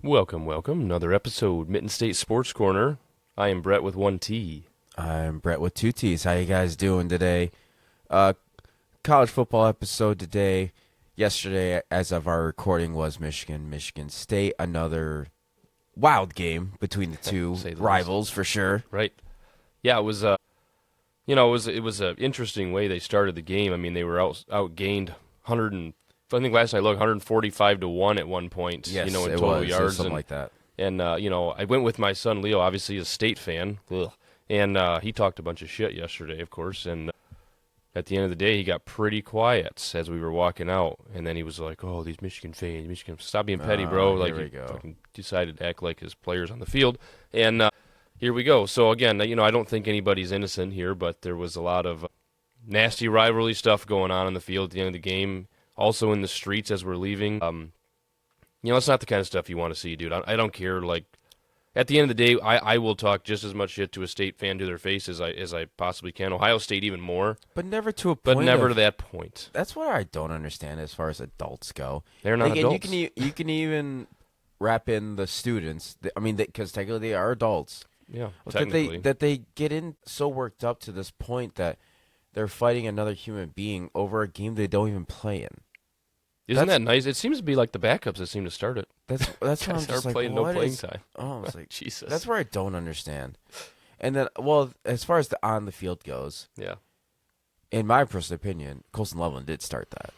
Welcome. Another episode, Mitten State Sports Corner. I am Brett with 1T. I'm Brett with 2Ts. How you guys doing today? College football episode today. Yesterday, as of our recording, was Michigan State. Another wild game between the two rivals, for sure. Right. Yeah, it was it was an interesting way they started the game. I mean, they were outgained 100 and I think last night I looked 145-1 at one point. Yes, in it total was. yards, It was something like that. And I went with my son Leo, obviously a State fan. Ugh. And he talked a bunch of shit yesterday, of course, and at the end of the day, he got pretty quiet as we were walking out, and then he was like, "Oh, these Michigan fans, stop being petty, bro!" Like he fucking decided to act like his players on the field, and here we go. So again, I don't think anybody's innocent here, but there was a lot of nasty rivalry stuff going on the field at the end of the game, also in the streets as we're leaving. It's not the kind of stuff you want to see, dude. I don't care. Like, at the end of the day, I will talk just as much shit to a State fan to their face as I possibly can. Ohio State even more. But never to a point. But never to that point. That's what I don't understand as far as adults go. They're not adults. And you can even wrap in the students. Because technically they are adults. Yeah, technically. That they get in so worked up to this point that they're fighting another human being over a game they don't even play in. Isn't that nice? It seems to be like the backups that seem to start it. That's what I'm just like, playing no playing time. Oh, it's like Jesus. That's where I don't understand. And then, well, as far as the on the field goes, yeah, in my personal opinion, Colson Loveland did start that.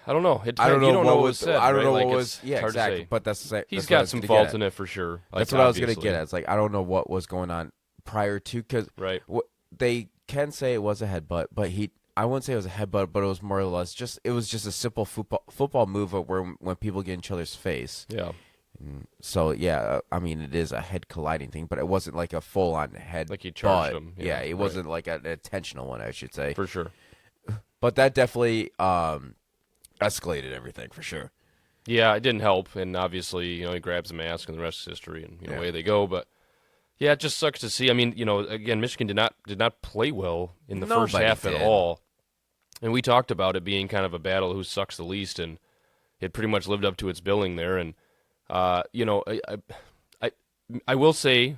I don't know. I don't know what was said. I don't right? know like what was. Yeah, hard exactly. To say. But that's he's got some fault in it for sure. That's what I was going to get at. It's like I don't know what was going on prior to, because they can say it was a headbutt, but I wouldn't say it was a headbutt, but it was more or less just a simple football move where when people get in each other's face. Yeah. So yeah, I mean it is a head colliding thing, but it wasn't like a full on head. Like he charged him. Yeah, it wasn't like an intentional one, I should say. For sure. But that definitely escalated everything for sure. Yeah, it didn't help, and obviously, he grabs the mask, and the rest is history, and away they go. But yeah, it just sucks to see. I mean, again, Michigan did not play well in the first half at all, and we talked about it being kind of a battle who sucks the least, and it pretty much lived up to its billing there. And I will say,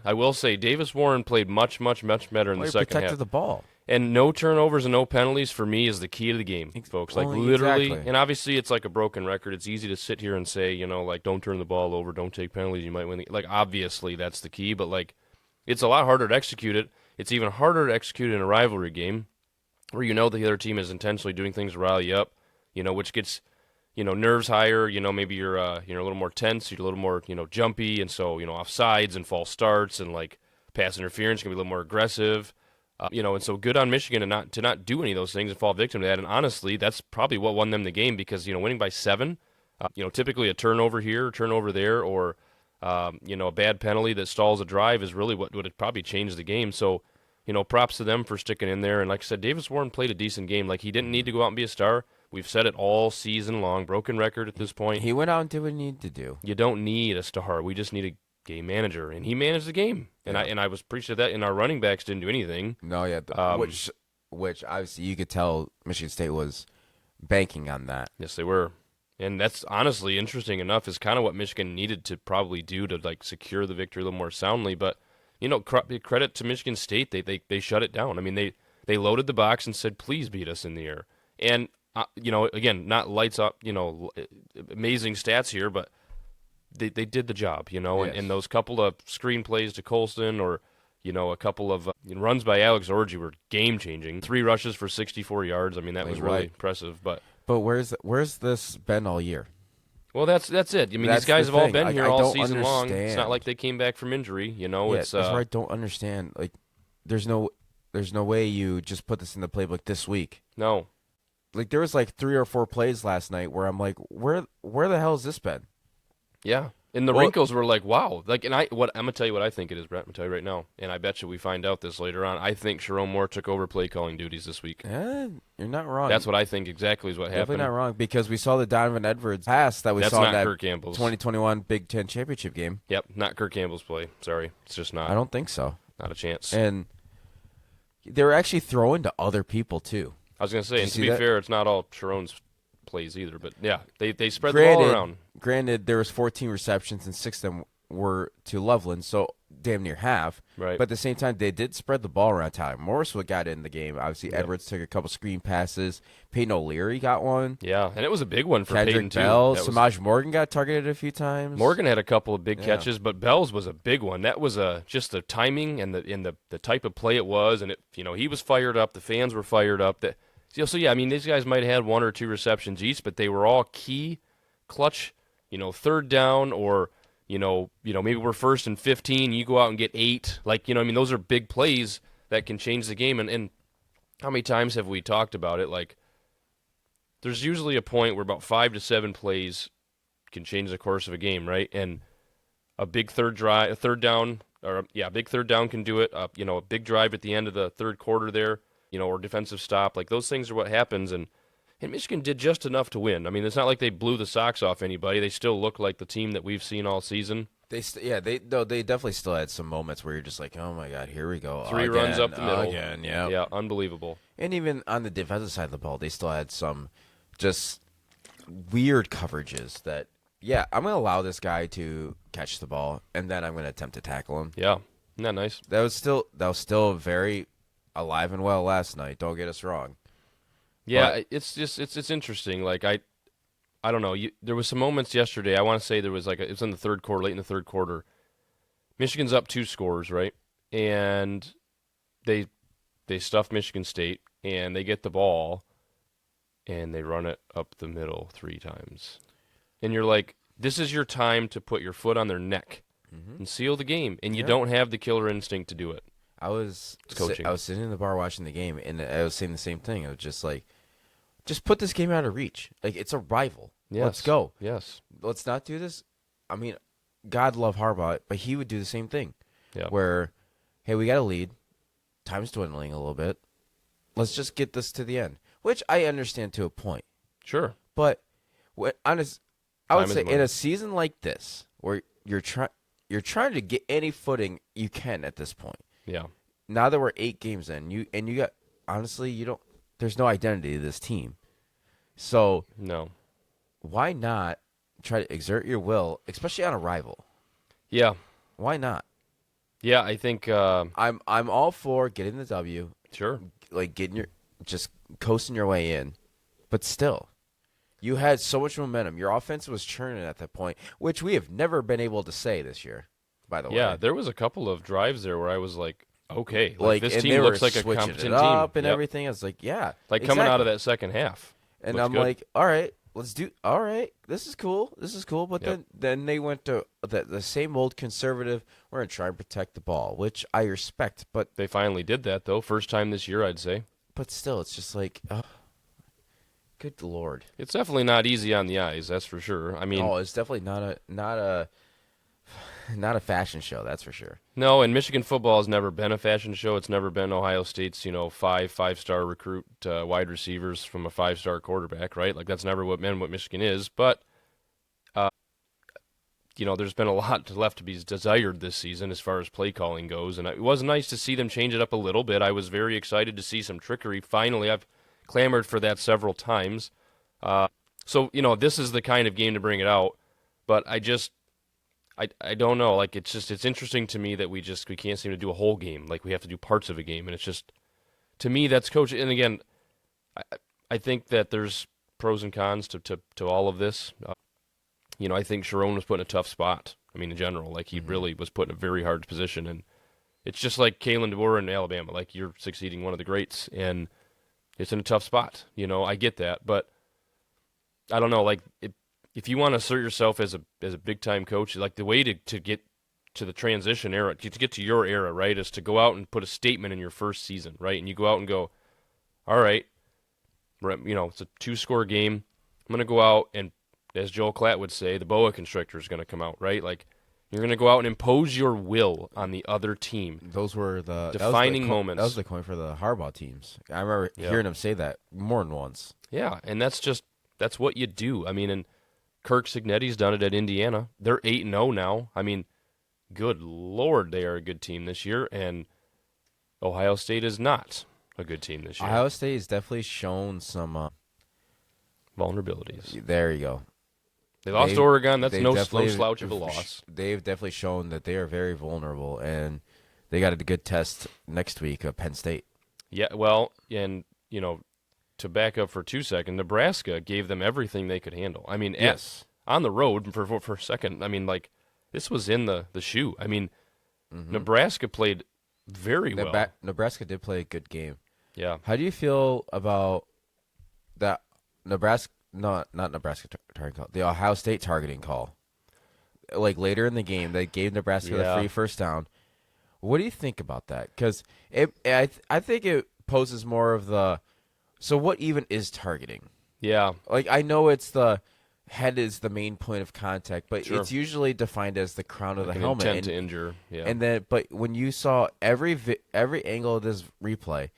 Davis Warren played much better in the second half. Protected the ball. And no turnovers and no penalties for me is the key to the game, folks. Like literally, exactly. And obviously it's like a broken record. It's easy to sit here and say, don't turn the ball over, don't take penalties, you might win. Like obviously that's the key, but like it's a lot harder to execute it. It's even harder to execute in a rivalry game where the other team is intentionally doing things to rile you up, which gets nerves higher. Maybe you're a little more tense, you're a little more jumpy, and so offsides and false starts and like pass interference can be a little more aggressive. And so good on Michigan to not do any of those things and fall victim to that. And honestly, that's probably what won them the game because, winning by 7, typically a turnover here, turnover there, or, a bad penalty that stalls a drive is really what would have probably changed the game. So, props to them for sticking in there. And like I said, Davis Warren played a decent game. Like he didn't need to go out and be a star. We've said it all season long. Broken record at this point. He went out and did what he needed to do. You don't need a star. We just need a game manager, and he managed the game. And I was pretty sure that, and our running backs didn't do anything. No, yeah, which obviously you could tell Michigan State was banking on that. Yes, they were, and that's honestly interesting enough. Is kind of what Michigan needed to probably do to like secure the victory a little more soundly. But credit to Michigan State, they shut it down. I mean they loaded the box and said, please beat us in the air. And again, not lights up, amazing stats here, but. They did the job, yes. and those couple of screenplays to Colston or, a couple of runs by Alex Orji were game-changing. 3 rushes for 64 yards. I mean, that was really impressive. But where's this been all year? Well, that's it. I mean, these guys have all been here all season long. It's not like they came back from injury, That's where I don't understand. Like, there's no way you just put this in the playbook this week. No. Like, there was like 3 or 4 plays last night where I'm like, where the hell has this been? Yeah, and the wrinkles were like, wow. Like, and I'm gonna tell you what I think it is, Brett. I'm gonna tell you right now, and I bet you we find out this later on. I think Sharon Moore took over play calling duties this week. You're not wrong. That's what I think exactly is what happened. Definitely not wrong because we saw the Donovan Edwards pass that we saw in that Kirk Campbell's 2021 Big Ten championship game. Yep, not Kirk Campbell's play. Sorry, it's just not. I don't think so. Not a chance. And they were actually throwing to other people too. I was gonna say, and to be fair, it's not all Sharon's plays either. But yeah, they spread the ball Granted, around. granted, there was 14 receptions and 6 of them were to Loveland, so damn near half. Right. But at the same time, they did spread the ball around. Tyler Morris what got in the game. Obviously, Yep. Edwards took a couple screen passes. Peyton O'Leary got one. Yeah, and it was a big one for Peyton Kendrick too. Bell, That was, Samaj Morgan got targeted a few times. Morgan had a couple of big Yeah. catches, but Bell's was a big one. That was just the timing and the type of play it was, and he was fired up. The fans were fired up. So yeah, I mean these guys might have had 1 or 2 receptions each, but they were all key, clutch. Third down or maybe we're first and 15. You go out and get 8. Like I mean those are big plays that can change the game. And how many times have we talked about it? Like there's usually a point where about 5 to 7 plays can change the course of a game, right? And a big third down, a big third down can do it. A big drive at the end of the third quarter there, or defensive stop. Like those things are what happens. And Michigan did just enough to win. I mean, it's not like they blew the socks off anybody. They still look like the team that we've seen all season. They definitely still had some moments where you're just like, oh my god, here we go. 3 runs up the middle. Again, yeah. Yeah, unbelievable. And even on the defensive side of the ball, they still had some just weird coverages that, yeah, I'm going to allow this guy to catch the ball, and then I'm going to attempt to tackle him. Yeah, isn't that nice? That was still very alive and well last night. Don't get us wrong. Yeah, it's interesting. Like I don't know. There was some moments yesterday. I want to say there was it was in the third quarter, late in the third quarter. Michigan's up 2 scores, right? And they stuff Michigan State, and they get the ball, and they run it up the middle 3 times. And you're like, this is your time to put your foot on their neck and seal the game, and you don't have the killer instinct to do it. I was coaching. I was sitting in the bar watching the game, and I was saying the same thing. I was just like, just put this game out of reach. Like, it's a rival. Yes. Let's go. Yes. Let's not do this. I mean, God love Harbaugh, but he would do the same thing. Yeah. Where, hey, we got a lead. Time's dwindling a little bit. Let's just get this to the end, which I understand to a point. Sure. But I would Time say is money. in a season like this, where you're trying to get any footing you can at this point. Yeah. Now that we're 8 games in, you got, honestly, there's no identity to this team. So No. why not try to exert your will, especially on a rival? Yeah. Why not? Yeah, I think I'm all for getting the W, sure. like just coasting your way in, but still, you had so much momentum. Your offense was churning at that point, which we have never been able to say this year. By the way, Yeah, there was a couple of drives there where I was like, okay, this and team they looks were like a switching competent it up team and Yep. everything. I was like, yeah, Like coming out of exactly. that second half. And Looks I'm good. like, all right, all right, this is cool. But Yep. then they went to the same old conservative, we're going to try and protect the ball, which I respect. But They finally did that though. First time this year, I'd say. still, it's just like, good Lord. It's definitely not easy on the eyes, that's for sure. I mean, Oh, it's definitely not a fashion show, that's for sure. no, and Michigan football has never been a fashion show. It's never been Ohio State's, five-star recruit wide receivers from a 5-star quarterback, right? Like that's never been what Michigan is. But there's been a lot left to be desired this season as far as play calling goes, and it was nice to see them change it up a little bit. I was very excited to see some trickery. Finally, I've clamored for that several times. So this is the kind of game to bring it out. But I don't know. Like it's interesting to me that we can't seem to do a whole game. Like we have to do parts of a game, and it's just, to me, that's coaching. And again, I think that there's pros and cons to all of this. I think Sharon was put in a tough spot. I mean, in general, like he really was put in a very hard position, and it's just like Kalen DeBoer in Alabama. Like you're succeeding one of the greats, and it's in a tough spot. I get that, but I don't know. Like if you want to assert yourself as a big time coach, like the way to get to the transition era, to get to your era, right, is to go out and put a statement in your first season, right? And you go out and go, all right, it's a 2-score game. I'm going to go out and, as Joel Klatt would say, the boa constrictor is going to come out, right? Like you're going to go out and impose your will on the other team. Those were the defining moments. That was the coin for the Harbaugh teams. I remember hearing him say that more than once. Yeah, and that's what you do. I mean, and Kirk Cignetti's done it at Indiana. They're 8-0 now. I mean, good Lord, they are a good team this year, and Ohio State is not a good team this year. Ohio State has definitely shown some Vulnerabilities. There you go. They lost to Oregon. That's no definitely slouch of a loss. They've definitely shown that they are very vulnerable, and they got a good test next week of Penn State. Yeah, well, and, to back up for 2 seconds, Nebraska gave them everything they could handle. I mean, Yes. on the road for a second, I mean, like, this was in the shoe. I mean, Mm-hmm. Nebraska played very well. Nebraska did play a good game. Yeah. How do you feel about that Nebraska? Not Nebraska targeting call. The Ohio State targeting call. Like later in the game, they gave Nebraska the Yeah. free first down. What do you think about that? Because I think it poses more of the. So what even is targeting? Yeah. Like I know it's the head is the main point of contact, but Sure. it's usually defined as the crown of Like the an helmet. intent to injure. Yeah. And then, but when you saw every angle of this replay,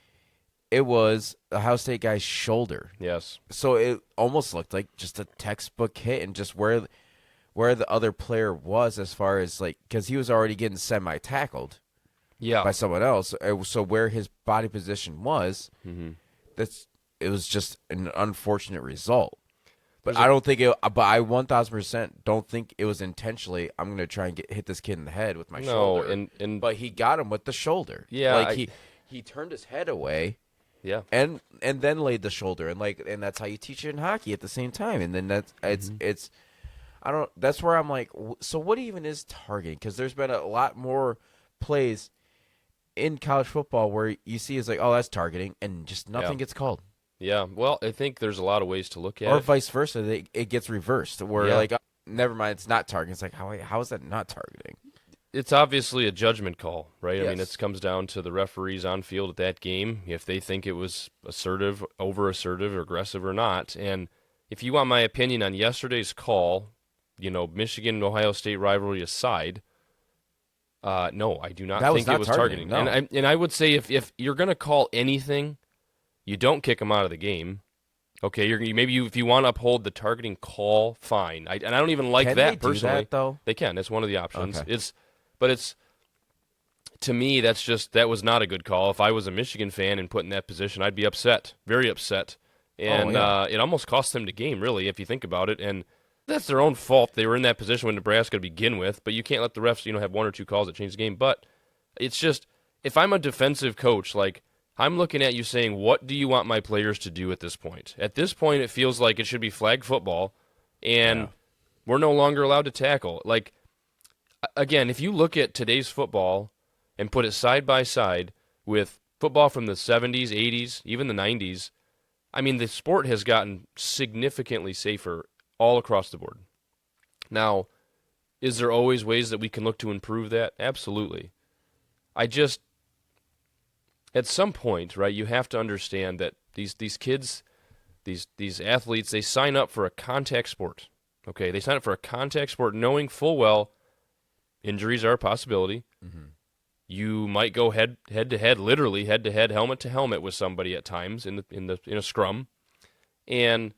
it was the Ohio State guy's shoulder. Yes. So it almost looked like just a textbook hit, and just where the other player was as far as like because he was already getting semi tackled Yeah. by someone else. So where his body position was, Mm-hmm. it was just an unfortunate result. But There's I don't think it. But I 1,000% don't think it was intentionally. I'm gonna try and hit this kid in the head with my No, shoulder. and But he got him with the shoulder. Yeah, like he turned his head away yeah. and then laid the shoulder, and that's how you teach it in hockey at the same time. And then it's I don't. That's where I'm like, so what even is targeting? Because there's been a lot more plays in college football where you see is like, oh, that's targeting, and just nothing Yeah. gets called. Yeah. Well, I think there's a lot of ways to look at Or it. vice versa, it gets reversed where Yeah. like, never mind, it's not targeting. It's like how is that not targeting? It's obviously a judgment call, right? I mean, Yes. it comes down to the referees on field at that game if they think it was assertive, over assertive, or aggressive or not. And if you want my opinion on yesterday's call, Michigan and Ohio State rivalry aside, no, I do not That was think not it was targeting, targeting. no. And I would say if you're going to call anything, you don't kick them out of the game. Okay, if you want to uphold the targeting call, fine. And I don't even like Can that they do personally. that, though? They can. That's one of the options. Okay. But to me, that was not a good call. If I was a Michigan fan and put in that position, I'd be upset, very upset. And yeah. it almost cost them the game, really, if you think about it. And that's their own fault. They were in that position with Nebraska to begin with, but you can't let the refs, have one or two calls that change the game. But it's just, if I'm a defensive coach, like, I'm looking at you saying, what do you want my players to do at this point? At this point, it feels like it should be flag football, and we're no longer allowed to tackle. Like, again, if you look at today's football and put it side by side with football from the 70s, 80s, even the 90s, I mean, the sport has gotten significantly safer all across the board. Now, is there always ways that we can look to improve that? Absolutely. At some point, right, you have to understand that these kids, these athletes, they sign up for a contact sport. Okay, they sign up for a contact sport knowing full well injuries are a possibility. Mm-hmm. You might go head to head, literally head to head, helmet to helmet with somebody at times in a scrum, and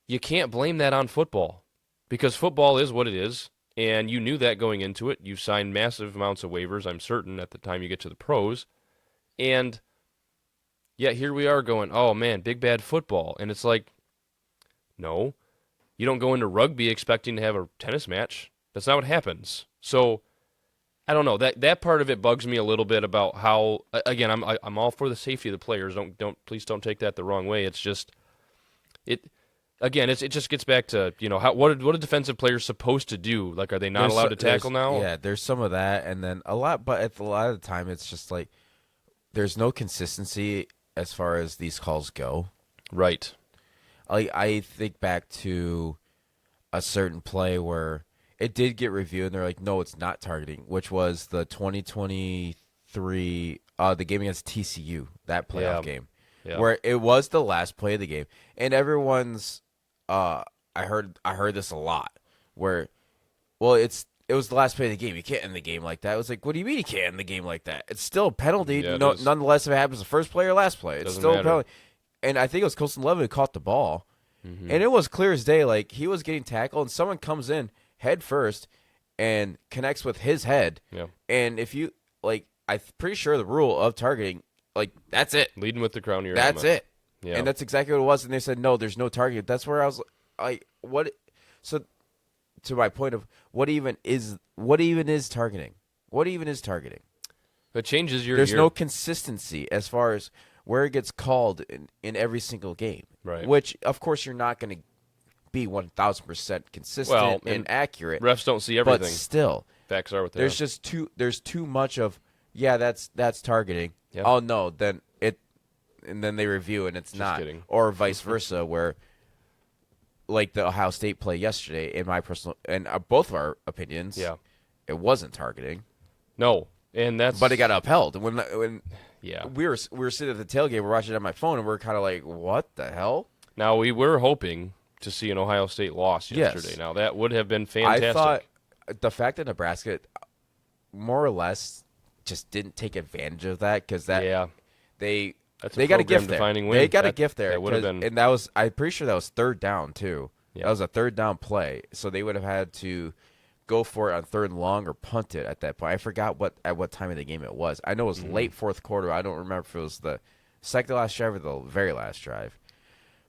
you can't blame that on football because football is what it is, and you knew that going into it. You signed massive amounts of waivers, I'm certain, at the time you get to the pros. And yet here we are going, oh man, big bad football. And it's like, no, you don't go into rugby expecting to have a tennis match. That's not what happens. So I don't know. That part of it bugs me a little bit about how, again, I'm all for the safety of the players. Please don't take that the wrong way. It's just it just gets back to, what are defensive players supposed to do? Like, are they not allowed to tackle now? Yeah, there's some of that, and then a lot, but at a lot of the time, it's just like there's no consistency as far as these calls go. Right. Like I think back to a certain play where it did get reviewed, and they're like, no, it's not targeting, which was the 2023, the game against TCU, that playoff game, where it was the last play of the game, and everyone's, I heard this a lot, where, well, it was the last play of the game. You can't end the game like that. It was like, what do you mean you can't end the game like that? It's still a penalty. Yeah, nonetheless, if it happens the first play or last play, it's Doesn't still matter. a penalty. And I think it was Colson Levin who caught the ball. Mm-hmm. And it was clear as day. Like, he was getting tackled, and someone comes in head first and connects with his head. Yeah. And if you, like, I'm pretty sure the rule of targeting, like, that's it. Leading with the crown of your That's helmet. it. Yeah. And that's exactly what it was. And they said, no, there's no target. That's where I was like, what? So to my point of what even is targeting? What even is targeting? It changes your There's year. no consistency as far as where it gets called in every single game. Right. Which, of course, you're not going to be 1,000% consistent Well, and accurate. refs don't see everything. But still, Facts are what they there's are. just there's too much of, that's targeting. Yeah. Oh, no, and then they review and it's Just not. kidding. Or vice versa, where like the Ohio State play yesterday, in my personal and both of our opinions, Yeah. it wasn't targeting, No, and that's but it got upheld. When yeah. we were sitting at the tailgate, we're watching it on my phone, and we're kind of like, what the hell? Now we were hoping to see an Ohio State loss yesterday. Yes. Now that would have been fantastic. I thought the fact that Nebraska, more or less, just didn't take advantage of that because yeah, they that's they a got a gift there. program-defining win. They got a That- gift there. that would have 'cause- been- and that was, I'm pretty sure that was third down too. Yeah. That was a third down play, so they would have had to go for it on third and long or punt it at that point. I forgot at what time of the game it was. I know it was late fourth quarter. I don't remember if it was the second to last drive or the very last drive.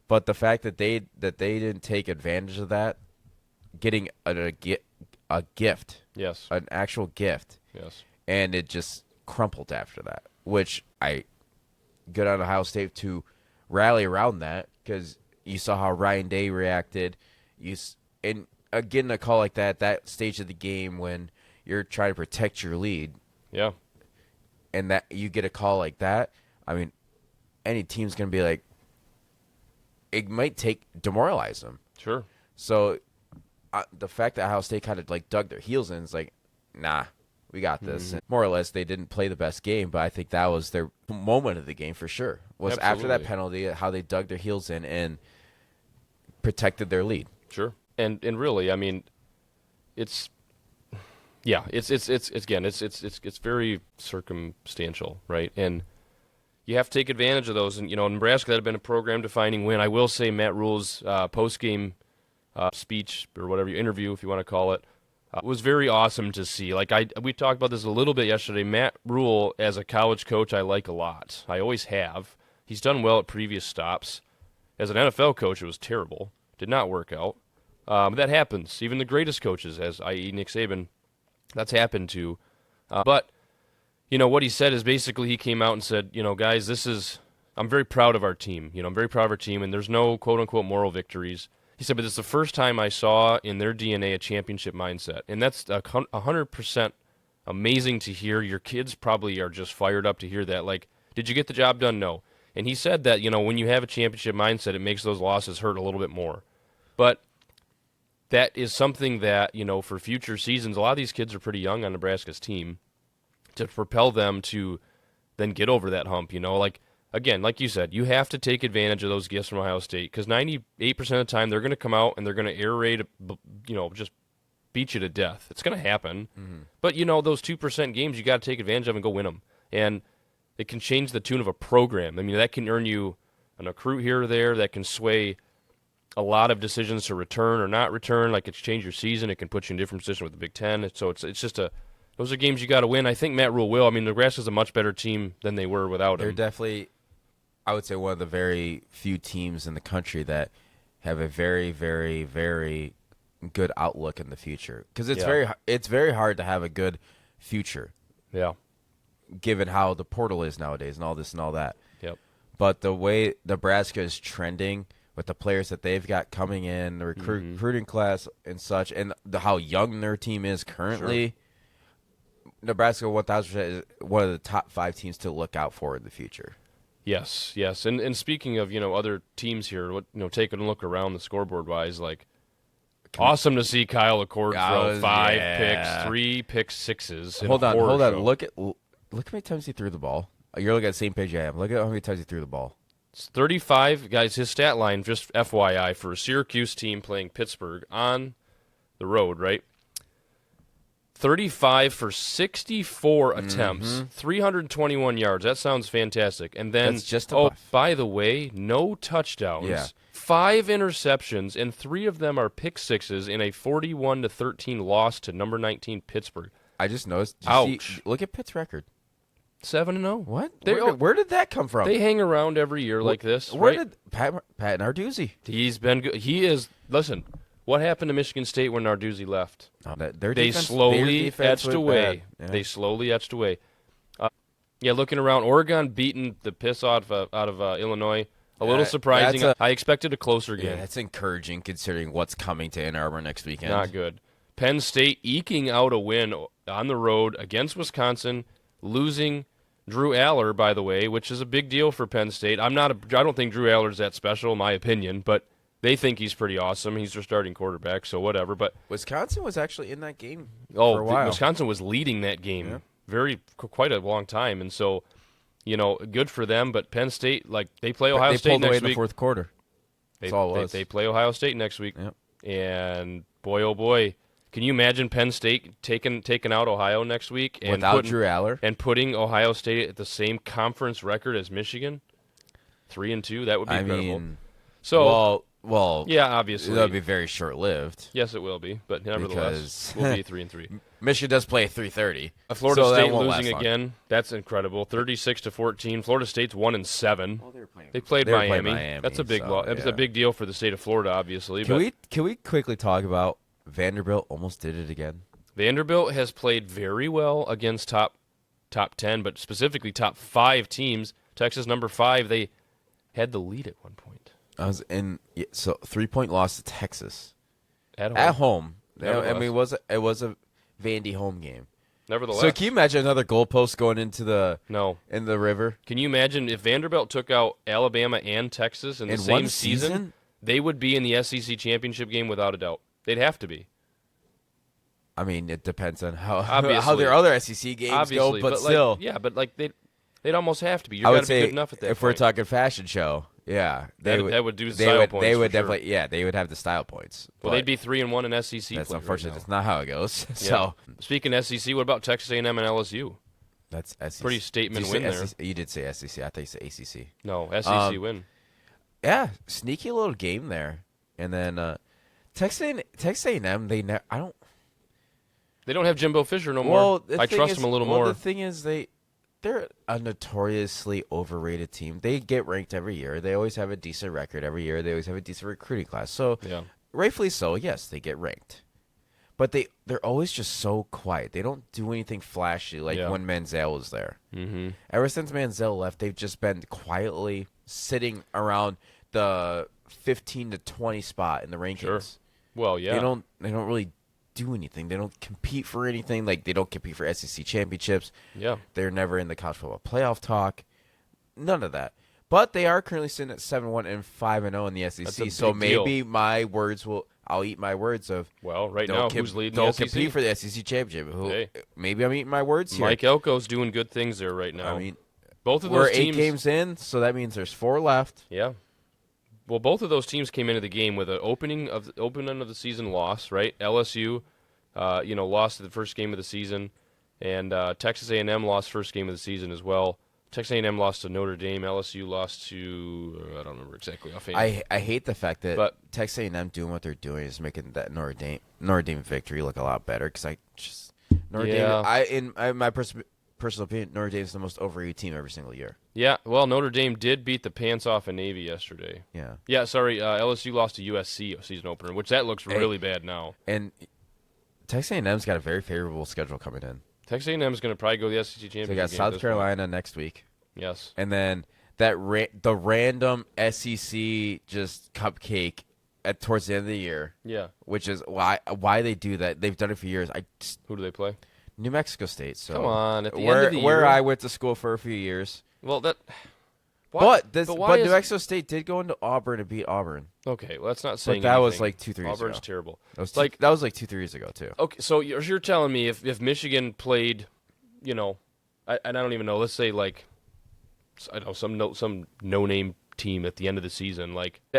But the fact that they didn't take advantage of that, getting a gift, Yes. an actual gift, Yes. and it just crumpled after that, which I good on Ohio State to rally around that because you saw how Ryan Day reacted. And getting a call like that stage of the game when you're trying to protect your lead, Yeah. and that you get a call like that, I mean, any team's gonna be like, it might demoralize them. Sure. So the fact that Ohio State kind of like dug their heels in is like, nah, we got this. And more or less, they didn't play the best game, but I think that was their moment of the game for sure. Was after that Absolutely. penalty, how they dug their heels in and protected their lead. Sure. And really, I mean, it's it's very circumstantial, right? And you have to take advantage of those. And Nebraska, that had been a program-defining win. I will say Matt Rule's post-game speech or whatever interview, if you want to call it, was very awesome to see. Like we talked about this a little bit yesterday. Matt Rule, as a college coach, I like a lot. I always have. He's done well at previous stops. As an NFL coach, it was terrible. Did not work out. That happens. Even the greatest coaches, as i.e. Nick Saban, that's happened to. But what he said is basically he came out and said, guys, I'm very proud of our team. I'm very proud of our team, and there's no quote-unquote moral victories. He said, but it's the first time I saw in their DNA a championship mindset. And that's 100% amazing to hear. Your kids probably are just fired up to hear that. Like, did you get the job done? No. And he said that, when you have a championship mindset, it makes those losses hurt a little bit more. But that is something that, for future seasons, a lot of these kids are pretty young on Nebraska's team, to propel them to then get over that hump, like, again, like you said, you have to take advantage of those gifts from Ohio State because 98% of the time they're going to come out and they're going to air raid, just beat you to death. It's going to happen. Mm-hmm. But, those 2% games you got to take advantage of and go win them. And it can change the tune of a program. I mean, that can earn you an recruit here or there. That can sway a lot of decisions to return or not return. Like, it's changed your season. It can put you in a different position with the Big Ten. So it's just those are games you got to win. I think Matt Rule will. I mean, Nebraska's a much better team than they were without him. They're definitely, I would say, one of the very few teams in the country that have a very, very, very good outlook in the future. Because it's very hard to have a good future. Yeah. Given how the portal is nowadays and all this and all that. Yep. But the way Nebraska is trending with the players that they've got coming in, the recruiting class and such, and how young their team is currently, Nebraska 1,000% is one of the top 5 teams to look out for in the future. Yes. And speaking of, other teams here, taking a look around the scoreboard wise, like, awesome to see Kyle Accord throw 5 picks, 3 pick sixes. Hold on. Show. Look how many times he threw the ball. You're looking at the same page I am. Look at how many times he threw the ball. It's 35. Guys, his stat line, just FYI, for a Syracuse team playing Pittsburgh on the road, right? 35 for 64 attempts, 321 yards. That sounds fantastic. And then, That's just a buff. By the way, no touchdowns. Yeah. 5 interceptions, and 3 of them are pick sixes in a 41-13 loss to number 19 Pittsburgh. I just noticed. Ouch. Look at Pitt's record. 7-0. What? They Where did that come from? they hang around every year like this. Where right? did Pat Narduzzi? He's been good. He is. Listen, what happened to Michigan State when Narduzzi left? Their They defense, slowly their defense etched went away. bad. Yeah. They slowly etched away. Yeah, looking around, Oregon beating the piss out of Illinois. A little surprising. I expected a closer Yeah, game. that's encouraging considering what's coming to Ann Arbor next weekend. Not good. Penn State eking out a win on the road against Wisconsin, losing Drew Aller, by the way, which is a big deal for Penn State. I don't think Drew Aller's that special, in my opinion, but they think he's pretty awesome. He's their starting quarterback, so whatever. But Wisconsin was actually in that game for a while. Wisconsin was leading that game quite a long time, and so good for them. But Penn State, they play Ohio State pulled next away in week. the fourth quarter. That's all it was. They play Ohio State next week, Yep. and boy, oh boy, can you imagine Penn State taking out Ohio next week and Without Drew Aller and putting Ohio State at the same conference record as Michigan, 3-2? That would be incredible. Yeah, obviously that'll be very short-lived. Yes, it will be, but nevertheless, we'll be 3-3. Michigan does play at 3:30. Florida State losing again. That's incredible. 36-14. Florida State's 1-7. They played Miami. That's a big loss. It's a big deal for the state of Florida, obviously. Can we quickly talk about Vanderbilt? Almost did it again. Vanderbilt has played very well against top 10, but specifically top 5 teams. Texas number 5. They had the lead at one point. 3-point loss to Texas At home. I mean, it was a Vandy home game. Nevertheless. So can you imagine another goalpost going into the river? Can you imagine if Vanderbilt took out Alabama and Texas in the same one season? They would be in the SEC championship game without a doubt. They'd have to be. I mean, it depends on how their other SEC games go, but still. They'd almost have to be. You've got to be good enough at that if point. we're talking fashion show, yeah, that would do style points. They would sure. definitely, they would have the style points. Well, they'd be 3-1 in SEC. That's unfortunate. Right, that's not how it goes. Yeah. So, speaking of SEC, what about Texas A&M and LSU? That's SEC. Pretty statement win there. You did say SEC. I thought you said ACC. No, SEC win. Yeah, sneaky little game there, and then Texas A&M. They don't have Jimbo Fisher no more. I trust them a little more. The thing is, they're a notoriously overrated team. They get ranked every year. They always have a decent record every year. They always have a decent recruiting class. So, rightfully so, yes, they get ranked. But they're always just so quiet. They don't do anything flashy like when Manziel was there. Mm-hmm. Ever since Manziel left, they've just been quietly sitting around the 15 to 20 spot in the rankings. Sure. Well, yeah. They don't really do anything. They don't compete for anything. Like, they don't compete for SEC championships. Yeah. They're never in the college football playoff talk. None of that. But they are currently sitting at 7-1 and 5-0 in the SEC. So maybe I'll eat my words of. Well, right now, who's leading don't the SEC? compete for the SEC championship. Maybe I'm eating my words here. Mike Elko's doing good things there right now. I mean, both of those we're teams, 8 games in, so that means there's 4 left. Yeah. Well, both of those teams came into the game with an opening of the season loss, right? LSU, lost the first game of the season, and Texas A&M lost first game of the season as well. Texas A&M lost to Notre Dame. LSU lost to I don't remember exactly offhand. I hate the fact that Texas A&M doing what they're doing is making that Notre Dame victory look a lot better because in my personal opinion, Notre Dame is the most overrated team every single year. Yeah, well, Notre Dame did beat the pants off of Navy yesterday. Yeah. Sorry, LSU lost to USC season opener, which that looks really bad now. And Texas A&M's got a very favorable schedule coming in. Texas A&M is going to probably go to the SEC championship. So they got South Carolina next week. Yes. And then the random SEC just cupcake towards the end of the year. Yeah. Which is why they do that. They've done it for years. Who do they play? New Mexico State. So come on, at the end of the year. Where I went to school for a few years. Well, but New Mexico State did go into Auburn and beat Auburn. Okay, well, that's not saying that anything. was like 2-3 years ago. Auburn's terrible. That was like 2-3 years ago too. Okay, so you're telling me if Michigan played, I don't even know. Let's say some no-name team at the end of the season.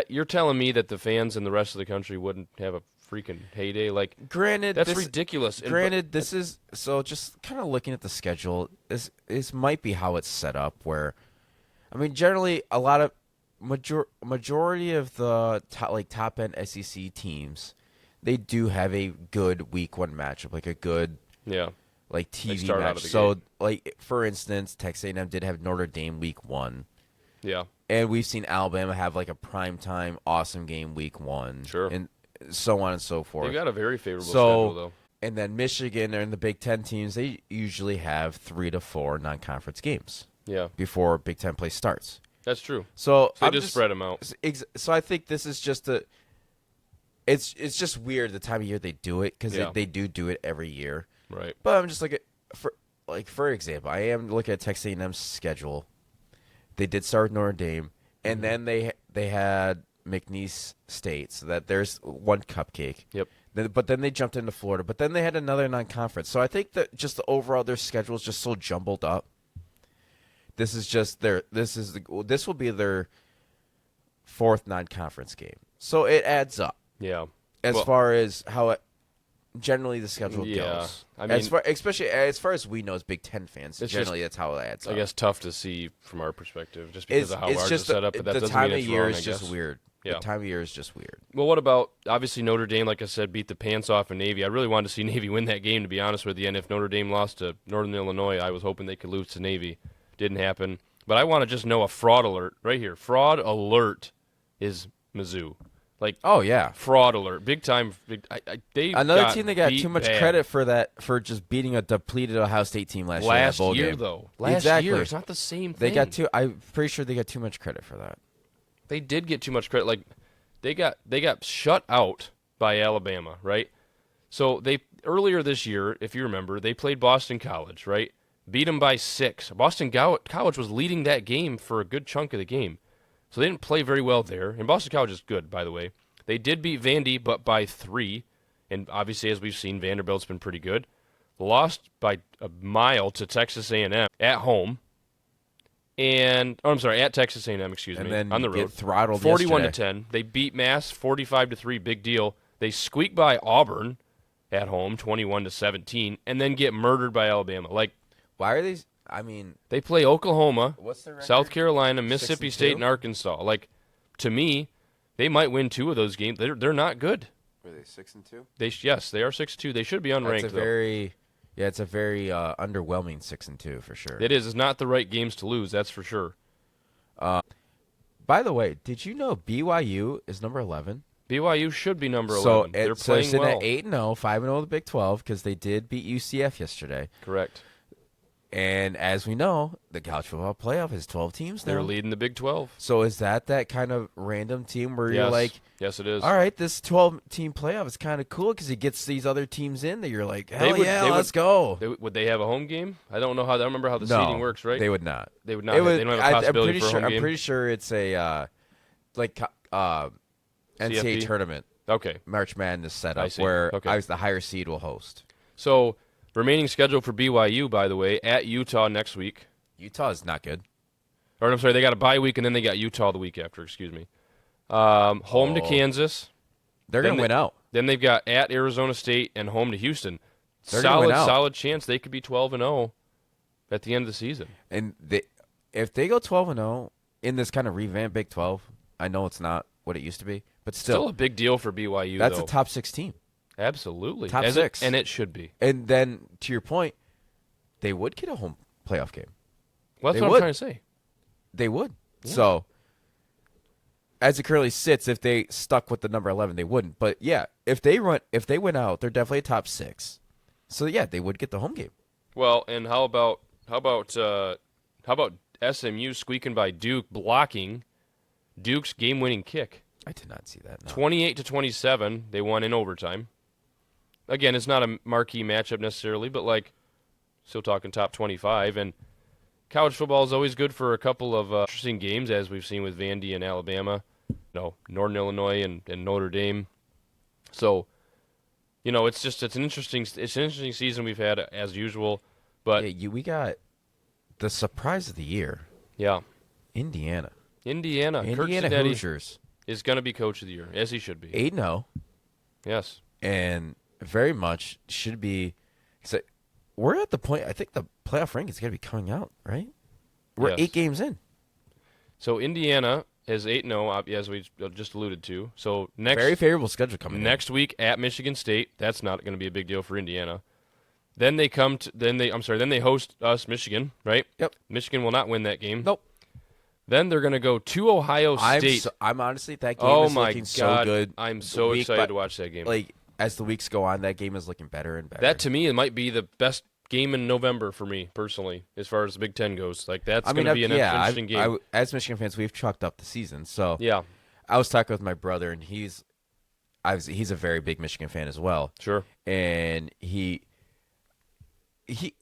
You're telling me that the fans in the rest of the country wouldn't have a freaking heyday? Granted, that's ridiculous. Granted, this is so. Just kind of looking at the schedule, this might be how it's set up. Where, I mean, generally a lot of majority of the top end SEC teams, they do have a good week 1 matchup, like a good like They TV start out match. of the So gate. like for instance, Texas A&M did have Notre Dame week 1. Yeah, And we've seen Alabama have like a primetime awesome game week 1 sure. and so on and so They've forth. got a very favorable schedule, So though. and then Michigan and the Big 10 teams, they usually have 3 to 4 non-conference games Yeah, before Big 10 play starts. that's true. So So they I'm just spread them out. So I think this is just a. It's just weird the time of year they do it because Yeah. they do it every year. Right. But I'm just for example, I am looking at Texas A&M's schedule. They did start with Notre Dame, and then they had McNeese State, so that there's one cupcake. Yep. But then they jumped into Florida. But then they had another non-conference. So I think that just the overall their schedule is just so jumbled up. This is just this will be their 4th non-conference game. So it adds up Yeah. as Well, far as how generally the schedule Yeah, goes. I mean- especially as far as we know as Big Ten fans, It's generally that's how it adds up. I guess tough to see from our perspective, just because of how ours is set up. But that the doesn't time mean of it's year wrong, is I just guess. weird. Yeah. The time of year is just weird. Well, what about obviously Notre Dame? Like I said, beat the pants off of Navy. I really wanted to see Navy win that game, to be honest with you. And if Notre Dame lost to Northern Illinois, I was hoping they could lose to Navy. Didn't happen. But I want to just know a fraud alert right here. Fraud alert is Mizzou. Like, Oh yeah. fraud alert, big time. They Another got team that got beat too much bad. credit for just beating a depleted Ohio State team last year. in that last bowl year game. though. Last Exactly. year, it's not the same They thing. got too. I'm pretty sure they got too much credit for that. They did get too much credit. Like they got shut out by Alabama, right? So they earlier this year, if you remember, they played Boston College, right? Beat them by 6. Boston College was leading that game for a good chunk of the game, so they didn't play very well there. And Boston College is good, by the way. They did beat Vandy, but by 3. And obviously, as we've seen, Vanderbilt's been pretty good. Lost by a mile to Texas A&M at home. At Texas A&M, excuse And me, then on the get road. throttled 41 to yesterday. 10. They beat Mass 45 to 3, big deal. They squeak by Auburn at home 21 to 17 and then get murdered by Alabama. Like Why are these? I mean, they play Oklahoma, what's their record? South Carolina, Mississippi 6-2? State and Arkansas. Like to me, they might win 2 of those games. They're not good. Were they 6-2? Yes, they are 6-2. They should be unranked That's a though. very, it's a very underwhelming 6-2 for sure. It is. It's not the right games to lose, that's for sure. By the way, did you know BYU is number 11? BYU should be number 11. So They're so playing sitting well. at 8-0, 5-0 in the Big 12 because they did beat UCF yesterday. Correct. And as we know, the college football playoff is 12 teams now. They're leading the Big 12. So is that kind of random team where you're Yes. like, Yes, it is. all right, this 12-team playoff is kind of cool because it gets these other teams in that you're like, hell would- yeah, they would- let's go. Would they have a home game? I don't know how. I don't remember how the No, seeding works, right? They would not. They would not. It They don't have a possibility I'm pretty for a sure. home game. I'm pretty sure it's a NCAA CFP? tournament, Okay. March Madness I setup see. where Okay. the higher seed will host. So remaining schedule for BYU, by the way, at Utah next week. Utah is not good. Or I'm sorry, they got a bye week and then they got Utah the week after. Excuse me. Home to Oh. Kansas. They're Then going to win out. Then they've got at Arizona State and home to Houston. They're gonna win out. Solid chance they could be 12-0 at the end of the season. And if they go 12-0 in this kind of revamped Big 12, I know it's not what it used to be, but Still still, a big deal for BYU. that's though. a top 6 team. Absolutely top As 6. and it should be. And then to your point, they would get a home playoff game. Well, that's They what would. I'm trying to say. They would. So, as it currently sits, if they stuck with the number 11, they wouldn't. But yeah, if they win out, they're definitely a top 6. So yeah, they would get the home game. Well, and how about SMU squeaking by Duke, blocking Duke's game-winning kick, I did not see that. No. 28-27. They won in overtime. Again, it's not a marquee matchup necessarily, but like still talking top 25. And college football is always good for a couple of interesting games, as we've seen with Vandy and Alabama, Northern Illinois and Notre Dame. So, it's an interesting season we've had as usual. But Yeah, we got the surprise of the year, yeah, Indiana. Indiana Kurt Indiana Cinetti Hoosiers, is going to be coach of the year, as he should be. 8-0, Yes. and very much should be. So we're at the point. I think the playoff ranking is going to be coming out, right? We're Yes. 8 games in. So Indiana is 8-0, as we just alluded to. So Very favorable schedule coming. next week at Michigan State, that's not going to be a big deal for Indiana. Then they then they host us, Michigan, right? Yep. Michigan will not win that game. Nope. Then they're going to go to Ohio State. I'm honestly, that game Oh is my looking God, so good. I'm so excited to watch that game. Like, as the weeks go on, that game is looking better and better. That, to me, it might be the best game in November for me, personally, as far as the Big Ten goes. Like, that's going to be an interesting game. As Michigan fans, we've chalked up the season. So Yeah, I was talking with my brother, and he's a very big Michigan fan as well. sure. And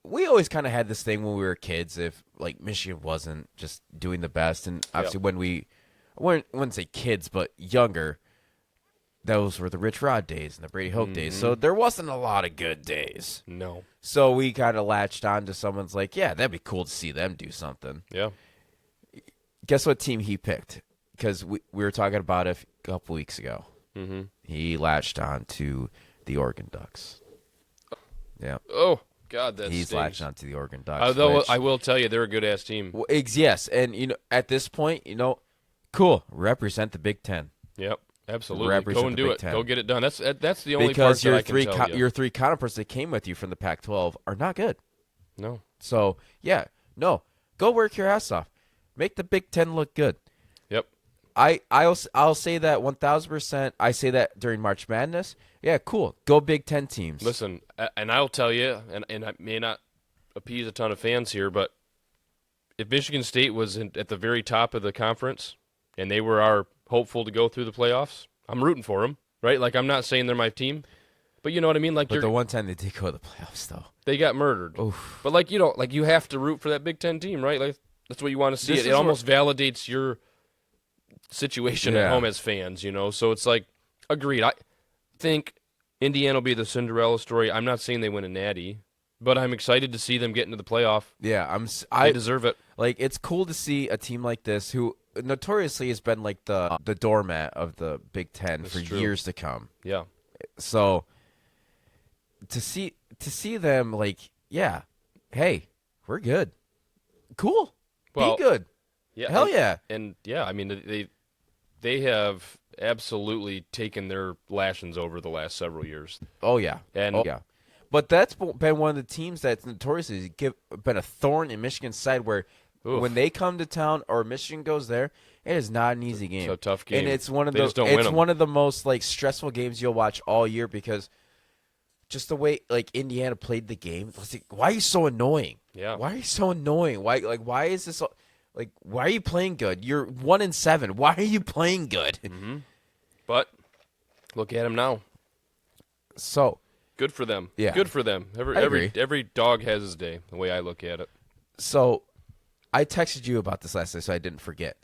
we always kind of had this thing when we were kids, if like Michigan wasn't just doing the best, and obviously I wouldn't say kids, but younger, those were the Rich Rod days and the Brady Hoke days. So there wasn't a lot of good days. No. So we kind of latched on to someone's like, yeah, that'd be cool to see them do something. Yeah. Guess what team he picked? Because we were talking about it a couple weeks ago. Mm-hmm. He latched on to the Oregon Ducks. Yeah. Oh, God, that He's stings. latched on to the Oregon Ducks. Although I will tell you, they're a good-ass team. Yes, and at this point, cool. Represent the Big Ten. Yep, absolutely. Represent Go and the do Big it. Ten. Go get it done. That's the only Because part your that I can tell you. your three counterparts that came with you from the Pac-12 are not good. No. So, go work your ass off. Make the Big Ten look good. Yep. I'll say that 1,000%. I say that during March Madness. Yeah, cool. Go Big Ten teams. Listen, and I'll tell you, and I may not appease a ton of fans here, but if Michigan State was at the very top of the conference and they were our hopeful to go through the playoffs, I'm rooting for them, right? Like, I'm not saying they're my team, but you know what I mean? Like, But the one time they did go to the playoffs, though. they got murdered. Oof. But, like, you have to root for that Big Ten team, right? Like, that's what you want to see. This It is almost validates your situation at Yeah. home as fans, So it's like, agreed. I think Indiana will be the Cinderella story. I'm not saying they win a natty, but I'm excited to see them get into the playoff. Yeah, They deserve it. like, it's cool to see a team like this who notoriously has been like the doormat of the Big Ten That's for true. years to come. Yeah. So to see them like, yeah, hey, we're good. Cool. Well, Be good. Yeah. Hell yeah. And yeah, I mean they have absolutely taken their lashings over the last several years. Oh yeah. And Oh yeah. But that's been one of the teams that's notoriously been a thorn in Michigan's side where Oof. when they come to town or Michigan goes there, it is not an easy game. It's a tough game. And it's one of They the just don't win 'em. one of the most like stressful games you'll watch all year because just the way like Indiana played the game. It's like, why are you so annoying? Yeah. Why are you so annoying? Why is this like why are you playing good? You're 1-7. Why are you playing good? Mm-hmm. But look at them now. So Good for them. Yeah. Good for them. I agree. Every dog has his day, the way I look at it. So I texted you about this last night, so I didn't forget.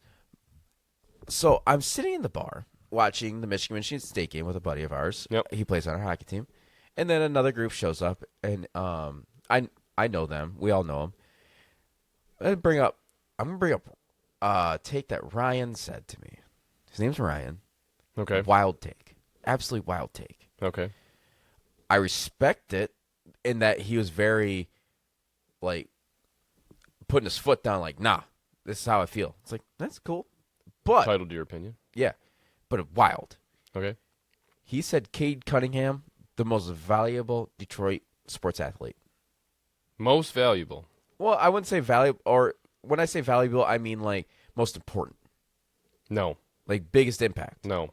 So I'm sitting in the bar watching the Michigan State game with a buddy of ours. Yep. He plays on our hockey team. And then another group shows up, and I know them. We all know them. I'm going to bring up a take that Ryan said to me. His name's Ryan. Okay. Wild take. Absolutely wild take. Okay. I respect it in that he was very, like, putting his foot down, like, nah, this is how I feel. It's like, that's cool. But, Entitled to your opinion. yeah, but wild. Okay. He said Cade Cunningham, the most valuable Detroit sports athlete. Most valuable. Well, I wouldn't say valuable, or when I say valuable, I mean, like, most important. No. Like, biggest impact. No.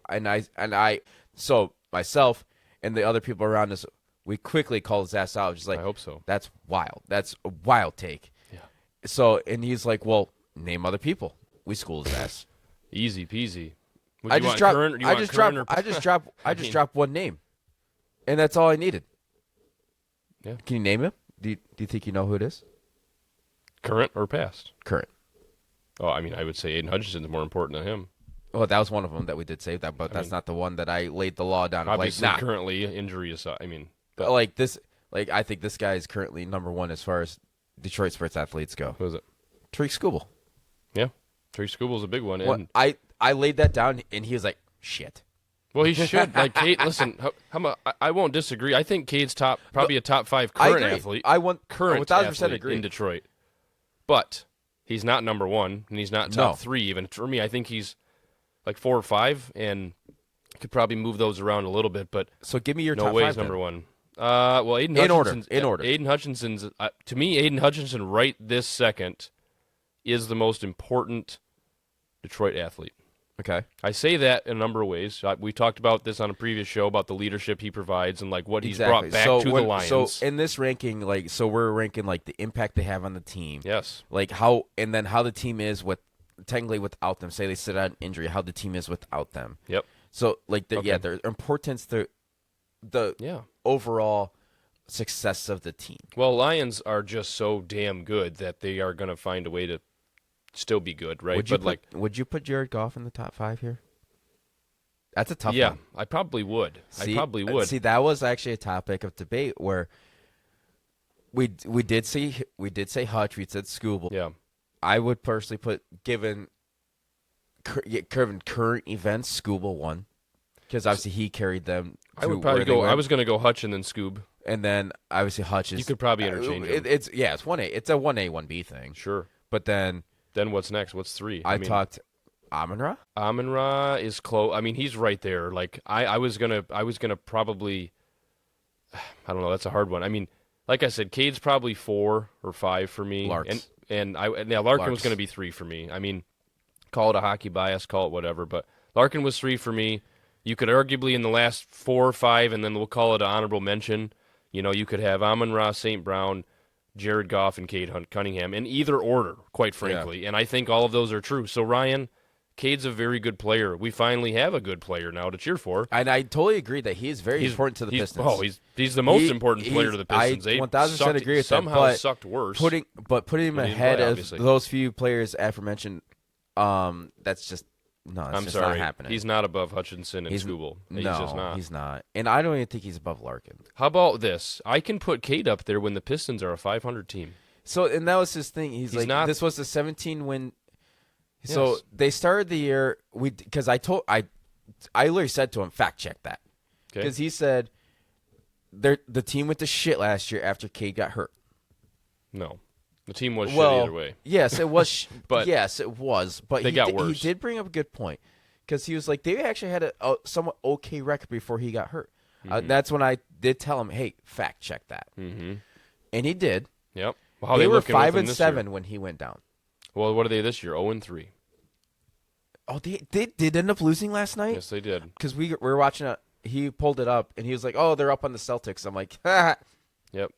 So myself and the other people around us, we quickly called his ass out. Just like, I hope so. That's wild. That's a wild take. Yeah. So, and he's like, well, name other people. We schooled his ass. Easy peasy. Would I you just want dropped. current, or do you I want just current dropped. or- I just dropped one name, and that's all I needed. Yeah. Can you name him? Do you think you know who it is? Current or past? Current. Oh, I mean, I would say Aiden Hutchinson's more important than him. Well, that was one of them that we did say that, but that's not the one that I laid the law down. Obviously, Like, nah. currently injury aside. I mean, But like this, like I think this guy is currently number one as far as Detroit sports athletes go. who is it? Tariq Skubal. Yeah. Trey Scooble's a big one. Well, And, I laid that down, and he was like, "Shit." well, he should. Like, Cade, listen, I won't disagree. I think Cade's probably a top 5 current athlete. I want Current 1,000% athlete agree. in Detroit. But he's not number 1, and he's not top No. 3 even. For me, I think he's like 4 or 5, and could probably move those around a little bit, but So give me your no top way 5 he's number then. 1. Well, In order. Aiden Hutchinson's to me, Aiden Hutchinson right this second is the most important Detroit athlete. Okay. I say that in a number of ways. We talked about this on a previous show about the leadership he provides and like what he's brought back to the Lions. So in this ranking, we're ranking like the impact they have on the team. Yes. Like how the team is with technically without them. Say they sit out an injury, how the team is without them. Yep. So like their importance to the overall success of the team. Well, Lions are just so damn good that they are going to find a way to still be good, right? Would you put Jared Goff in the top 5 here? That's a tough one. Yeah, I probably would. See, that was actually a topic of debate where we did say Hutch, we said Scooble. Yeah. I would personally put given current events, Scooble won because obviously he carried them. I would probably go. I was going to go Hutch and then Scoob. And then obviously Hutch is. You could probably interchange them. It's 1A. It's a 1A 1B thing. Sure. But then what's next? What's 3? I talked Amon-Ra. Amon-Ra is close. I mean, he's right there. Like I was gonna probably. I don't know. That's a hard one. I mean, like I said, Cade's probably 4 or 5 for me. Larks. Larkin was going to be 3 for me. I mean, call it a hockey bias, call it whatever, but Larkin was 3 for me. You could arguably in the last 4 or 5, and then we'll call it an honorable mention. You know, you could have Amon-Ra, St. Brown, Jared Goff, and Cade Cunningham in either order, quite frankly. Yeah. And I think all of those are true. So, Ryan, Cade's a very good player. We finally have a good player now to cheer for. And I totally agree that he is very important to the Pistons. Oh, he's the most important player to the Pistons. I 1,000% agree with somehow that. Sucked worse. Putting him ahead of those few players aforementioned, that's just not happening. He's not above Hutchinson and Scooble. He's just not. He's not. And I don't even think he's above Larkin. How about this? I can put Cade up there when the Pistons are a 500 team. So, and that was his thing. He's like, not, this was the 17-win. Yes. So they started the year because I literally said to him, fact check that, because he said the team went to shit last year after Cade got hurt. No. The team was shit either way. Yes, it was. But yes, it was. But they got worse. He did bring up a good point because he was like, they actually had a somewhat okay record before he got hurt. Mm-hmm. That's when I did tell him, hey, fact check that. Mm-hmm. And he did. Yep. Well, they were 5-7 when he went down. Well, what are they this year? 0-3. Oh, they did end up losing last night? Yes, they did. Because we were watching it. He pulled it up, and he was like, oh, they're up on the Celtics. I'm like, ha. Yep.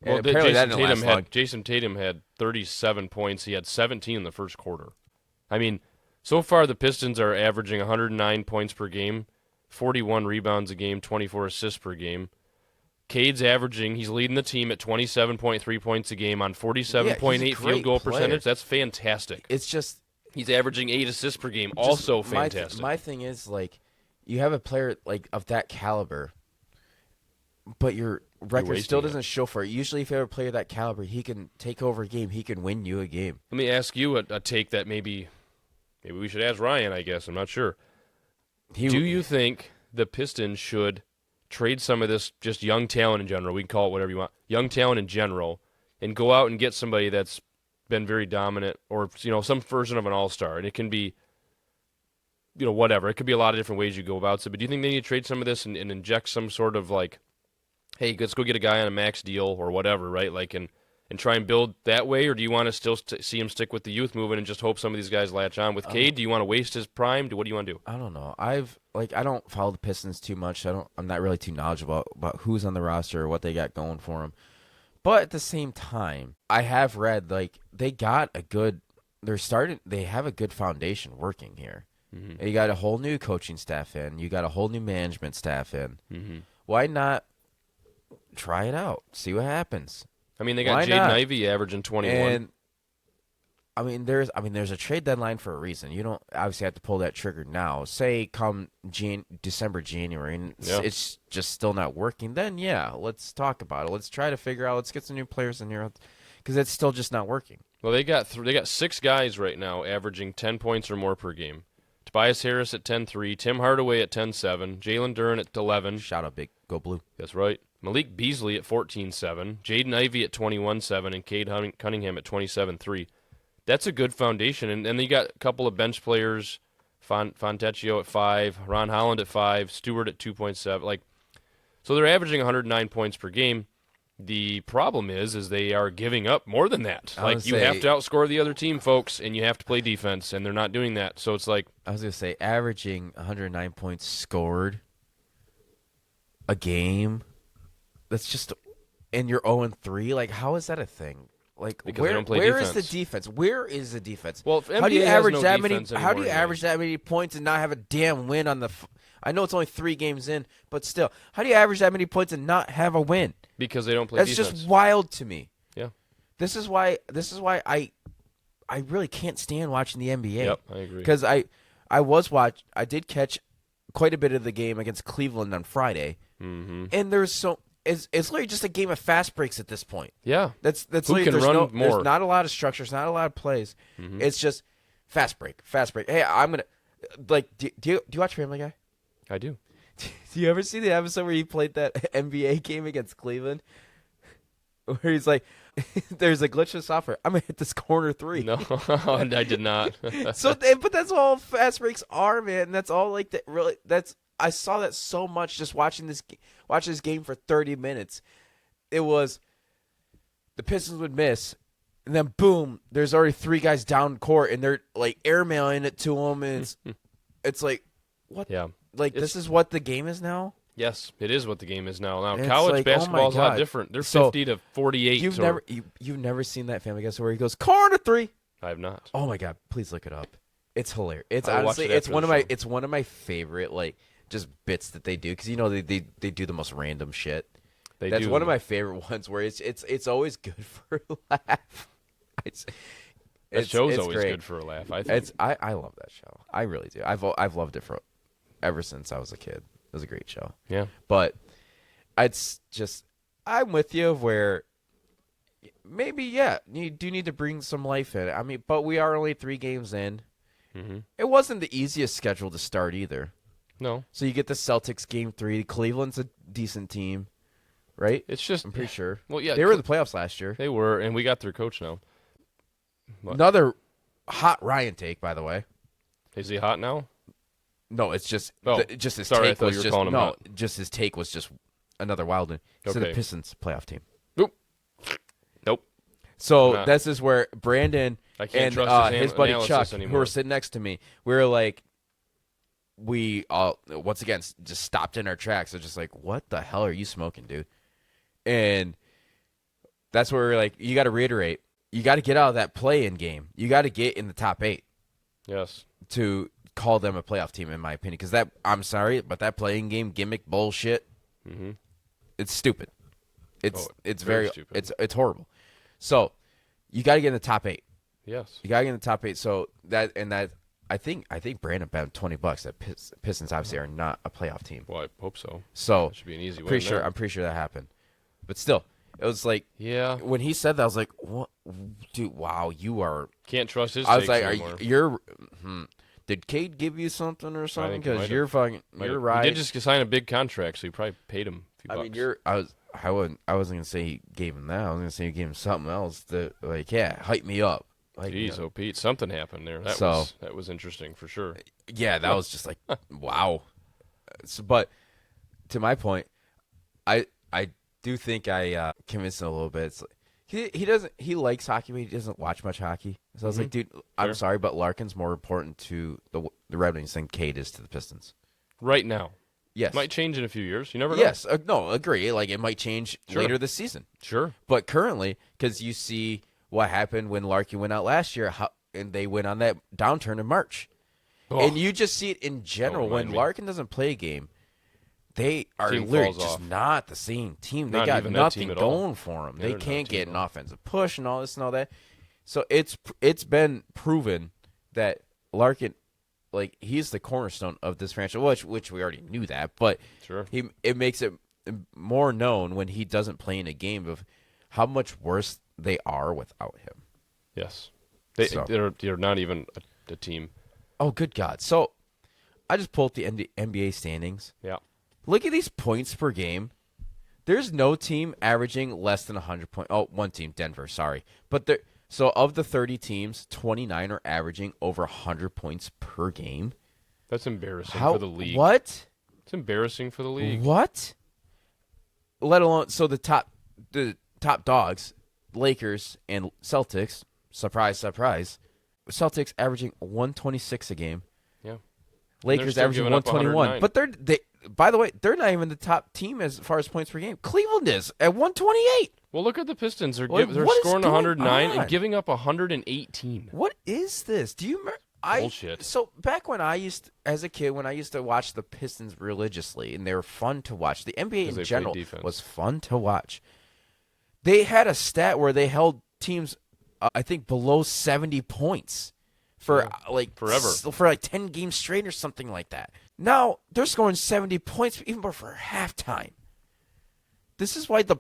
Well, Jason Tatum had 37 points. He had 17 in the first quarter. I mean, so far the Pistons are averaging 109 points per game, 41 rebounds a game, 24 assists per game. Cade's he's leading the team at 27.3 points a game on 47.8 field goal percentage. That's fantastic. It's just he's averaging 8 assists per game. Also fantastic. My thing is, like, you have a player like of that caliber, but your record still doesn't show for it. Usually, if you have a player of that caliber, he can take over a game. He can win you a game. Let me ask you a take that maybe we should ask Ryan, I guess. I'm not sure. Do you think the Pistons should trade some of this just young talent in general? We can call it whatever you want. Young talent in general, and go out and get somebody that's been very dominant, or some version of an all-star, and it can be whatever. It could be a lot of different ways you go about it. But do you think they need to trade some of this and inject some sort of like, hey, let's go get a guy on a max deal or whatever, right? Like, and try and build that way, or do you want to still see him stick with the youth movement and just hope some of these guys latch on? With Cade, do you want to waste his prime? What do you want to do? I don't know. I don't follow the Pistons too much. I'm not really too knowledgeable about who's on the roster or what they got going for them. But at the same time, I have read like they have a good foundation working here. Mm-hmm. You got a whole new coaching staff in. You got a whole new management staff in. Mm-hmm. Why not try it out? See what happens. I mean, they got Jaden Ivey averaging 21. And there's a trade deadline for a reason. You don't obviously have to pull that trigger now. Say come December, January, and it's just still not working. Then let's talk about it. Let's try to figure out. Let's get some new players in here because it's still just not working. Well, they got 6 guys right now averaging 10 points or more per game. Tobias Harris at 10-3, Tim Hardaway at 10-7, Jalen Duren at 11. Shout out, Big Go Blue. That's right. Malik Beasley at 14-7, Jaden Ivey at 21-7, and Cade Cunningham at 27-3. That's a good foundation. And then you got a couple of bench players, Fontecchio at 5, Ron Holland at 5, Stewart at 2.7. So they're averaging 109 points per game. The problem is they are giving up more than that. I Like, was you gonna have say, to outscore the other team, folks, and you have to play defense, and they're not doing that. So it's like, I was gonna say, averaging 109 points scored a game. That's just, and you're 0-3. Like, how is that a thing? Like, because they don't play where is the defense. defense? Where is the defense? Well, if How do you NBA has average no that many? defense How do anymore you anyway. average that many points and not have a damn win on the? I know it's only 3 games in, but still, how do you average that many points and not have a win? Because they don't play That's defense. just wild to me. Yeah. This is why I really can't stand watching the NBA. Yep, I agree. Because I did catch quite a bit of the game against Cleveland on Friday, Mm-hmm. and it's literally just a game of fast breaks at this point. Yeah. That's Who literally, can there's run no, more? There's not a lot of structure. There's not a lot of plays. Mhm. It's just fast break. Hey, I'm gonna do you watch Family Guy? I do. Do you ever see the episode where he played that NBA game against Cleveland? Where he's like, there's a glitch in software. I'm going to hit this corner 3. No, I did not. But that's all fast breaks are, man. And that's all like that. Really, I saw that so much just watching this game for 30 minutes. It was the Pistons would miss, and then boom, there's already 3 guys down court, and they're like airmailing it to them, and it's like, what? Yeah. Like, this is what the game is now? Yes, it is what the game is now. Now, It's college like, oh my basketball is a lot God. different. They're So, 50 to 48. You've never seen that Family Guy where he goes corner 3. I have not. Oh my God, please look it up. It's hilarious. It's I'll watch honestly it it's after one the of my show. it's one of my favorite like just bits that they do because they do the most random shit. That's do. one of my favorite ones where it's always good for a laugh. That show's it's always great. good for a laugh, I think. I love that show. I really do. I've loved it ever since I was a kid. It was a great show. Yeah. But it's just I'm with you where maybe you do need to bring some life in. I mean, but we are only 3 games in. Mm-hmm. It wasn't the easiest schedule to start either. No. So you get the Celtics game 3. Cleveland's a decent team, right? It's just, I'm pretty sure. well, yeah. They were in the playoffs last year. They were, and we got their coach now. What? Another hot Ryan take, by the way. Is he hot now? No, it's just Oh, just his sorry, I take thought was you were just calling him out. just his take was just another wild one. So the Okay. Pistons playoff team. Nope. So Not. this is where Brandon I can't and trust his his buddy analysis Chuck, who anymore. were sitting next to me, we were like, we all once again just stopped in our tracks. It's just like, what the hell are you smoking, dude? And that's where we're like, you got to reiterate, you got to get out of that play-in game. You got to get in the top 8 Yes. to call them a playoff team, in my opinion. Because that, I'm sorry, but that play-in game gimmick bullshit, Mm-hmm. it's stupid. It's very very stupid. it's horrible. So you got to get in the top 8. Yes. You gotta get in the top 8. So that I think Brandon bet $20 that Pistons obviously are not a playoff team. Well, I hope so. So That should be an easy win. pretty sure there. I'm pretty sure that happened. But still, it was like Yeah. when he said that, I was like, "What, dude? Wow, you are." Can't trust his I was takes like, anymore. "You're." Did Cade give you something or something? think he might Because have. you're fucking. Might You're have. right. He did just sign a big contract, so you probably paid him a few I bucks. mean, you're. I wasn't gonna say he gave him that. I was gonna say he gave him something else to like, yeah, hype me up. Like, Jeez, oh Pete, something happened there. That was interesting for sure. yeah, that was just like, wow. So, but to my point, I do think I convinced him a little bit. It's like, he likes hockey, but he doesn't watch much hockey. So I was like, dude, I'm Fair. sorry, but Larkin's more important to the Red Wings than Cade is to the Pistons. Right now, Yes. might change in a few years. You never know. Yes. No, agree. Like it might change Sure. later this season. Sure. But currently, because you see what happened when Larkin went out last year, and they went on that downturn in March. Oh, And you just see it in general. Don't When remind me. Larkin doesn't play a game, they are Team literally falls just off. not the same team. They Not got even that nothing team at all. going for them. Yeah, They they're not a can't team get at an all. offensive push and all this and all that. So it's been proven that Larkin, like he's the cornerstone of this franchise, which we already knew that, but Sure. it makes it more known when he doesn't play in a game of how much worse they are without him. Yes. So. They're not even a team. Oh, good God. So I just pulled up the NBA standings. Yeah. Look at these points per game. There's no team averaging less than 100 points. Oh, one team, Denver, sorry. But so of the 30 teams, 29 are averaging over 100 points per game. That's embarrassing How? for the league. What? It's embarrassing for the league. What? let alone the top dogs, Lakers and Celtics. Surprise, surprise. Celtics averaging 126 a game. Yeah. And they're Lakers still averaging giving up 121. 109. But they by the way, they're not even the top team as far as points per game. Cleveland is at 128. Well, look at the Pistons. They're Like, they're what is scoring going 109 on? and giving up 118. What is this? Do you remember? Bullshit. So back when as a kid, when I used to watch the Pistons religiously, and they were fun to watch. The NBA 'Cause they in played general defense. was fun to watch. They had a stat where they held teams, I think, below 70 points for forever. for like 10 games straight or something like that. Now they're scoring 70 points even for halftime. This is why the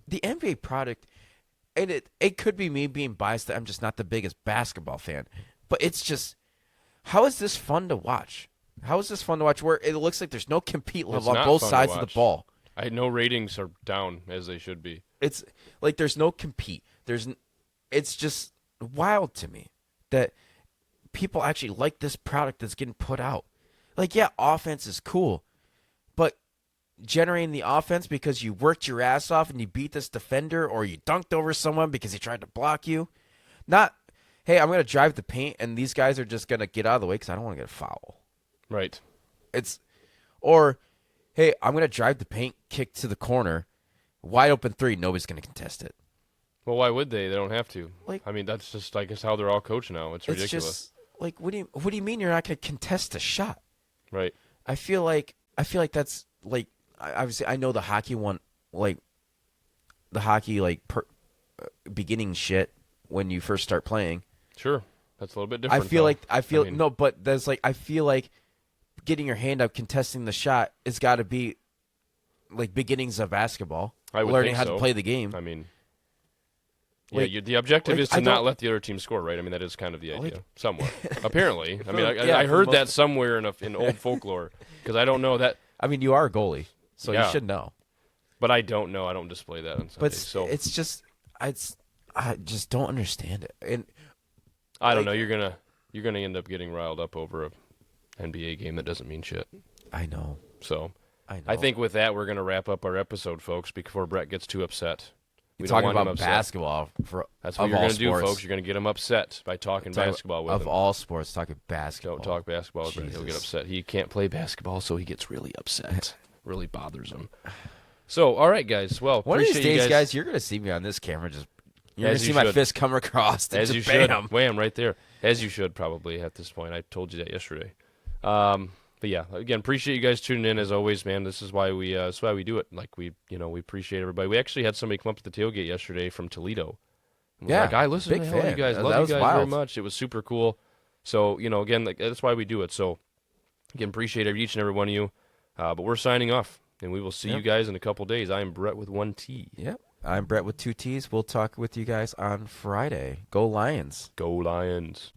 NBA product, and it could be me being biased that I'm just not the biggest basketball fan, but it's just, how is this fun to watch? How is this fun to watch where it looks like there's no compete level on not both fun to sides of the watch. ball? I know ratings are down as they should be. It's like there's no compete. It's just wild to me that people actually like this product that's getting put out. Like, yeah, offense is cool, but generating the offense because you worked your ass off and you beat this defender, or you dunked over someone because he tried to block you. Not, hey, I'm going to drive the paint and these guys are just going to get out of the way because I don't want to get a foul. Right. Or, hey, I'm going to drive the paint, kick to the corner, wide open three, nobody's going to contest it. Well, why would they? They don't have to. Like, I mean, that's just, I guess, how they're all coached now. It's ridiculous. Just like, what do you mean you're not going to contest a shot? Right. I feel like that's like, obviously I know the hockey one, like the hockey beginning shit when you first start playing. Sure. That's a little bit different. No, but there's like, I feel like getting your hand up, contesting the shot, has got to be like beginnings of basketball. I would learning think how so. to play the game. I mean, Like- yeah, the objective like, is to I not don't- let the other team score, right? I mean, that is kind of the idea, Like- somewhat. Apparently, I mean, Yeah, I for the heard most that part. somewhere in old folklore because I don't know that, I mean, you are a goalie, so Yeah. you should know. but I don't know. I don't display that on Sunday. But So it's just, I just don't understand it. And I don't know. like- You're gonna end up getting riled up over a NBA game that doesn't mean shit. I know. So I know. I think with that we're gonna wrap up our episode, folks, before Brett gets too upset. We don't talking want him about upset. basketball for That's what of you're all going to do, sports. folks. You're going to get him upset by talking basketball with of him. all sports, talking basketball. Don't talk basketball with him. He'll get Jesus. upset. He can't play basketball, so he gets really upset. Really bothers him. So, all right, guys. Well, One of these appreciate you days, guys, you're going to see me on this camera. You're going As to you see my should. fist come across. And As just you should. bam. Wham, right there. As you should, probably, at this point. I told you that yesterday. But yeah, again, appreciate you guys tuning in as always, man. This is why we do it. Like we appreciate everybody. We actually had somebody come up to the tailgate yesterday from Toledo. And was Yeah, like, I listen big to all you fan. guys. That Love was you guys very wild. much. It was super cool. So again, that's why we do it. So again, appreciate each and every one of you. But we're signing off, and we will see you guys in a couple days. I am Brett with 1T. Yep. I'm Brett with 2 T's. We'll talk with you guys on Friday. Go Lions. Go Lions.